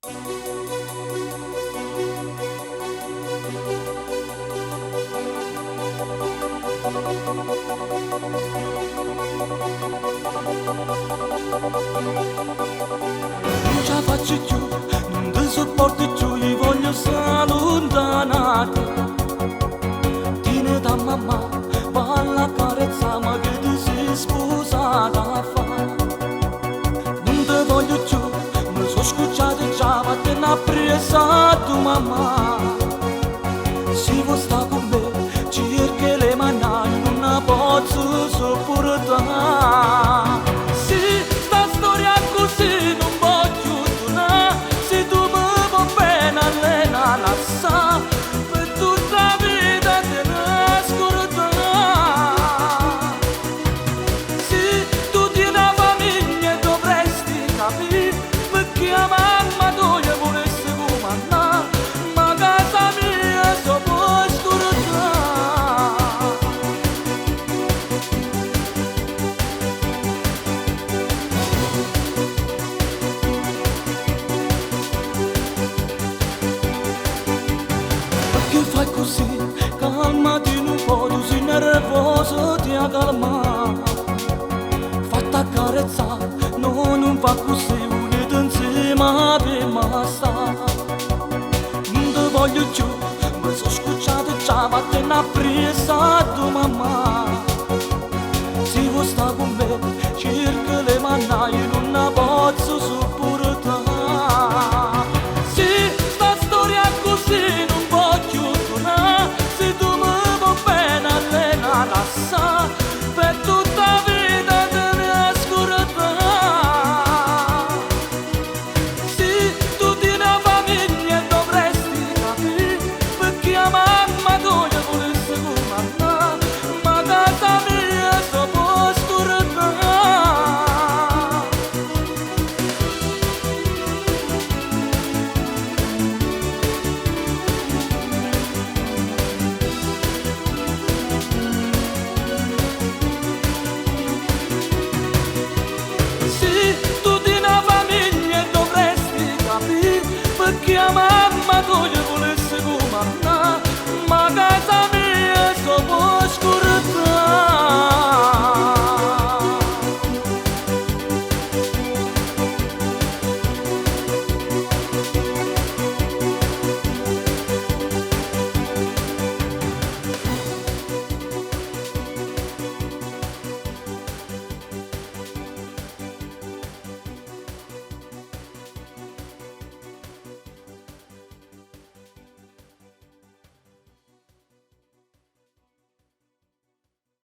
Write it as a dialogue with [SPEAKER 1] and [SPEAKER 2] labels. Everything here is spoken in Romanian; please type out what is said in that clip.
[SPEAKER 1] Non ce la faccio più, non ti sopporto più, gli voglio stare allontanati. Tieni da mamma, balla carezza, ma che ti sei sposata a fare. Non ti voglio più, mi sono scocciato già, ma te ne ha presa tu mamma. Se vuoi stare con me, cerca le mani, non la posso sopportare. Se sta storia così non voglio tornare, se tu mi vuoi bene allena lascia, per tutta la vita te ne scordare. Se tu tieni una famiglia dovresti capire, perché la mamma tua volesse comandare, ma casa mia so puoi scordare. Perché fai così? Calmati un po', tu sei nervoso, ti calma. Fatta accarezzare, no, non fa così, volete insieme per massa. Non ti voglio più, mi sono scocciato già, ma te ne ha presa tu mamma. Se vuoi stare con me, cerca le mani, io non la posso sopportare. Se sta storia così non voglio tornare, se tu mi vuoi bene allena lascia, per tutta la vita te ne scordare. Se tu tieni una famiglia dovresti capire, perché la mamma tua volesse comandare, ma casa mia so puoi scordare. Se tu tieni una famiglia dovresti capire, perché la mamma tua